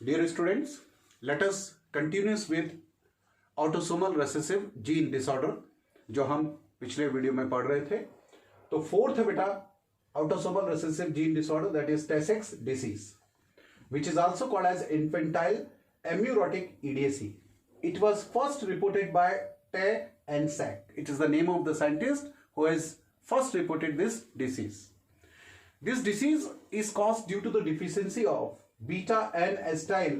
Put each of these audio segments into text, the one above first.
Dear students, let us continue with autosomal recessive gene disorder जो हम पिछले video में पढ़ रहे थे। तो फोर्थ है बेटा autosomal recessive gene disorder, that is Tay-Sachs disease, which is also called as infantile amaurotic idiocy. It was first reported by Tay-Sachs. It is the name of the scientist who has first reported this disease. This disease is caused due to the deficiency of beta-N-acetyl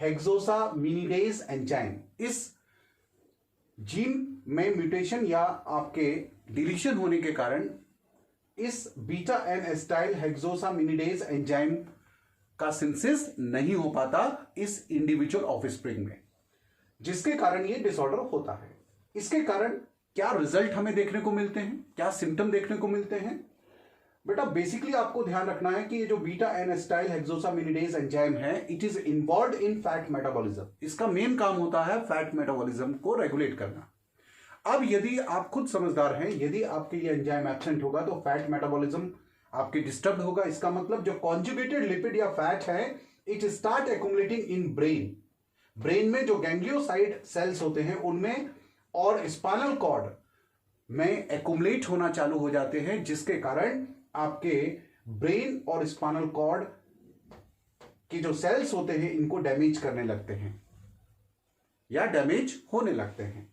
hexosaminidase enzyme. इस gene में mutation या आपके deletion होने के कारण इस beta-N-acetyl hexosaminidase enzyme का synthesis नहीं हो पाता इस इंडिविजुअल ऑफस्प्रिंग में, जिसके कारण ये डिसऑर्डर होता है। इसके कारण क्या रिजल्ट हमें देखने को मिलते हैं, क्या सिम्टम देखने को मिलते हैं? बेटा बेसिकली आपको ध्यान रखना है कि ये जो beta-N-acetyl hexosaminidase एंजाइम है, it is involved in fat metabolism. इसका मेन काम होता है फैट मेटाबॉलिज्म को रेगुलेट करना। अब यदि आप खुद समझदार हैं, यदि आपके ये एंजाइम एब्सेंट होगा तो फैट मेटाबॉलिज्म आपके डिस्टर्ब होगा। इसका मतलब जो कॉन्जुगेटेड लिपिड या फैट है, it start accumulating in brain. Brain में जो गैंग्लियोसाइड सेल्स होते हैं उनमें और स्पाइनल कॉर्ड में एक्युमुलेट होना चालू हो जाते हैं, जिसके कारण आपके ब्रेन और स्पाइनल कॉर्ड के जो सेल्स होते हैं इनको डैमेज करने लगते हैं या डैमेज होने लगते हैं,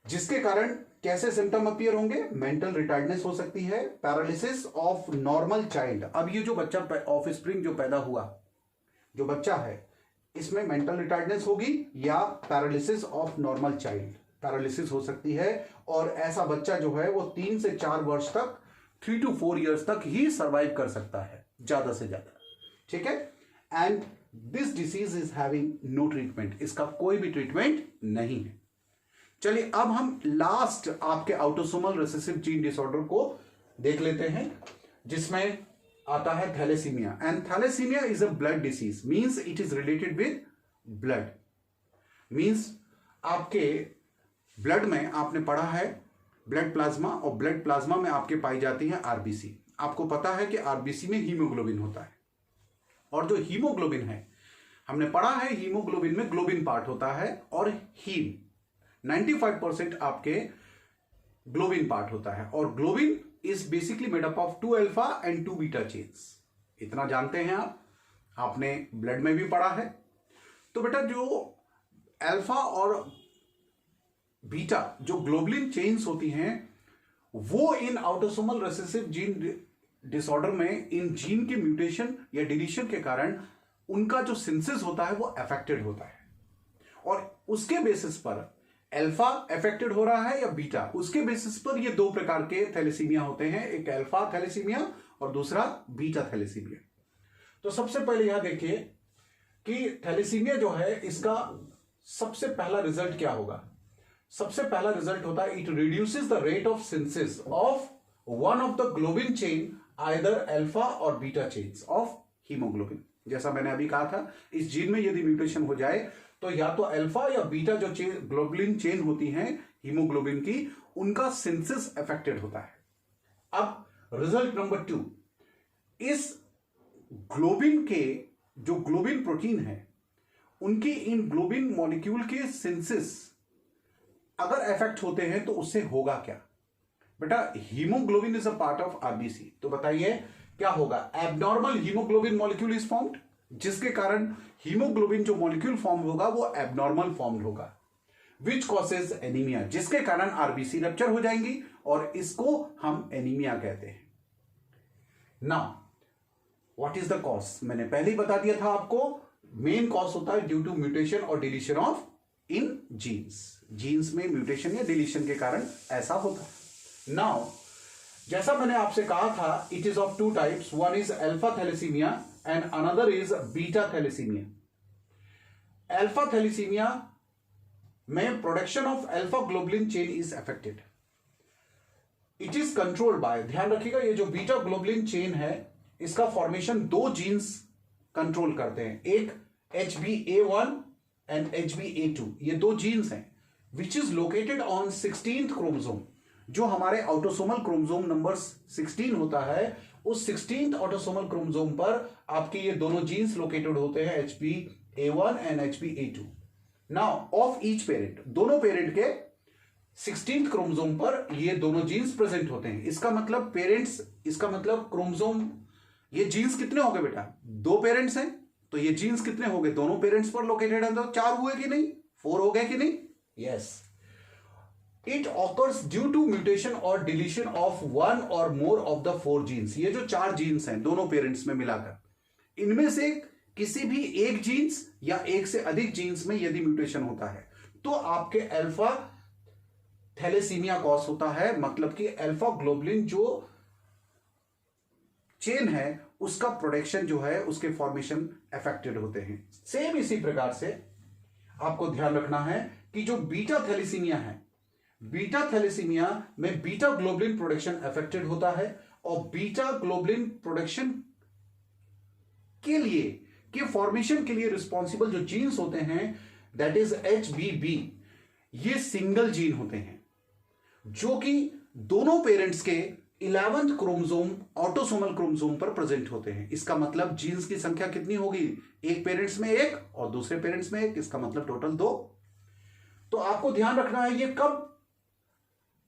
जिसके कारण कैसे सिम्टम अपीयर होंगे? मेंटल रिटार्डनेस हो सकती है, पैरालिसिस ऑफ नॉर्मल चाइल्ड। अब ये जो बच्चा ऑफस्प्रिंग जो पैदा हुआ, जो बच्चा है, इसमें मेंटल रिटार्डनेस होगी या paralysis of normal child, paralysis हो सकती है। और ऐसा बच्चा जो है वो 3 से 4 वर्ष तक, 3 to 4 years तक ही सर्वाइव कर सकता है, ज्यादा से ज्यादा। ठीक है। And this disease is having no treatment, इसका कोई भी ट्रीटमेंट नहीं है। चलिए अब हम लास्ट आपके ऑटोसोमल रिसेसिव जीन डिसऑर्डर को देख लेते हैं, जिसमें आता है thalassemia. And thalassemia is a blood disease, means it is related with blood. Means आपके ब्लड में आपने पढ़ा है ब्लड प्लाज्मा, और ब्लड प्लाज्मा में आपके पाई जाती है आरबीसी। आपको पता है कि आरबीसी में हीमोग्लोबिन होता है, और जो हीमोग्लोबिन है, हमने पढ़ा है हीमोग्लोबिन में ग्लोबिन पार्ट होता है और हीम 95% आपके ग्लोबिन पार्ट होता है। और globin is basically made up of 2 alpha and 2 beta chains. इतना जानते हैं आप, आपने ब्लड में भी पढ़ा है। तो बेटा जो अल्फा और बीटा जो ग्लोबुलिन चेन्स होती हैं, वो इन ऑटोसोमल रिसेसिव जीन डिसऑर्डर में इन जीन के म्यूटेशन या डिलीशन के कारण उनका जो सिंथेसिस होता है वो अफेक्टेड होता है। और उसके बेसिस पर अल्फा अफेक्टेड हो रहा है या बीटा, उसके बेसिस पर ये 2 प्रकार के थैलेसीमिया होते हैं, एक अल्फा थैलेसीमिया और दूसरा बीटा थैलेसीमिया। तो सबसे पहले यहां देखिए कि थैलेसीमिया जो है, इसका सबसे पहला रिजल्ट क्या होगा? सबसे पहला रिजल्ट होता है, it reduces the rate of synthesis of one of the globin chain, either alpha और बीटा चेन्स ऑफ हीमोग्लोबिन। जैसा मैंने अभी कहा था, इस जीन में यदि म्यूटेशन हो जाए तो या तो अल्फा या बीटा जो ग्लोबुलिन चेन होती हैं हीमोग्लोबिन की, उनका सिंथेसिस अफेक्टेड होता है। अब रिजल्ट नंबर 2, इस ग्लोबिन के जो ग्लोबिन प्रोटीन है, उनकी इन ग्लोबिन मॉलिक्यूल के सिंथेसिस अगर इफेक्ट होते हैं तो उससे होगा क्या? बेटा haemoglobin is a part of RBC, तो बताइए क्या होगा? Abnormal haemoglobin molecule is formed, जिसके कारण हीमोग्लोबिन जो मॉलिक्यूल फॉर्म होगा वो एबनॉर्मल फॉर्म्ड होगा, विच कॉजेज एनीमिया, जिसके कारण आरबीसी रप्चर हो जाएंगी और इसको हम एनीमिया कहते हैं। Now what is the cause? मैंने पहले ही बता दिया था आपको, मेन कॉज होता है ड्यू टू म्यूटेशन और deletion of in genes. Genes में म्यूटेशन या डिलीशन के कारण ऐसा होता है। नाउ जैसा मैंने आपसे कहा था, it is of 2 types, one is alpha thalassemia and another is beta thalassemia. Alpha thalassemia में production of alpha globulin chain is affected, it is controlled by, ध्यान रखिएगा, ये जो बीटा ग्लोबुलिन चेन है, इसका फॉर्मेशन 2 जीन्स कंट्रोल करते हैं, एक HbA1 एंड HbA2, ये 2 जीन्स हैं, which is located on 16th chromosome. जो हमारे ऑटोसोमल क्रोमोसोम नंबर 16 होता है, उस 16th ऑटोसोमल क्रोमोसोम पर आपके ये दोनों जीन्स लोकेटेड होते हैं, HPA1 and HPA2। Now of each parent, दोनों पेरेंट के 16th क्रोमोसोम पर ये दोनों जीन्स प्रेजेंट होते हैं। इसका मतलब पेरेंट्स, इसका मतलब क्रोमोसोम, ये जीन्स कितने हो गए बेटा? 2 पेरेंट्स हैं, तो ये जीन्स कितने हो गए? दोनों पेरेंट्स पर लोकेटेड है, तो 4 हुए कि नहीं? 4 हो गए कि नहीं? Yes. It occurs due to mutation और डिलीशन ऑफ 1 और मोर ऑफ द 4 जीन्स। ये जो 4 जीन्स हैं दोनों पेरेंट्स में मिलाकर, इनमें से किसी भी एक जीन्स या एक से अधिक जीन्स में यदि म्यूटेशन होता है तो आपके अल्फा थैलेसीमिया कॉज होता है। मतलब कि अल्फा ग्लोबुलिन जो चेन है उसका प्रोडक्शन जो है, उसके फॉर्मेशन अफेक्टेड होते हैं। सेम इसी प्रकार से आपको ध्यान रखना है कि जो बीटा थैलेसीमिया है, बीटा थैलेसीमिया में बीटा ग्लोबुलिन प्रोडक्शन अफेक्टेड होता है और बीटा ग्लोबुलिन प्रोडक्शन के लिए, के फॉर्मेशन के लिए रिस्पॉन्सिबल जो जीन्स होते हैं, दैट इज HBB, ये सिंगल जीन होते हैं जो कि दोनों पेरेंट्स के 11th क्रोमोसोम, ऑटोसोमल क्रोमोसोम पर प्रेजेंट होते हैं। इसका मतलब जीन्स की संख्या कितनी होगी? एक पेरेंट्स में 1 और दूसरे पेरेंट्स में 1, इसका मतलब टोटल 2। तो आपको ध्यान रखना है ये कब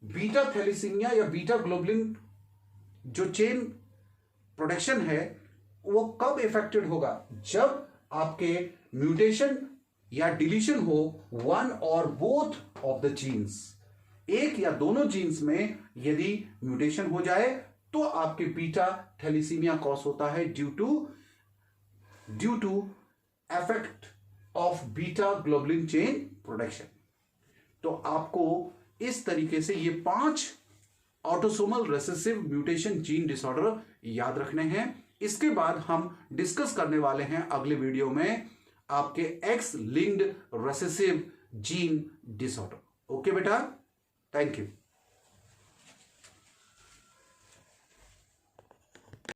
बीटा थैलेसीमिया या बीटा ग्लोबुलिन जो चेन प्रोडक्शन है वो कब इफेक्टेड होगा? जब आपके म्यूटेशन या डिलीशन हो 1 और बोथ ऑफ द जीन्स, एक या दोनों जीन्स में यदि म्यूटेशन हो जाए तो आपके बीटा थैलेसीमिया कॉज होता है due to effect of beta globulin chain production. तो आपको इस तरीके से ये 5 autosomal recessive mutation gene disorder याद रखने हैं। इसके बाद हम डिस्कस करने वाले हैं अगले वीडियो में आपके x linked recessive gene disorder. Okay बेटा, थैंक यू।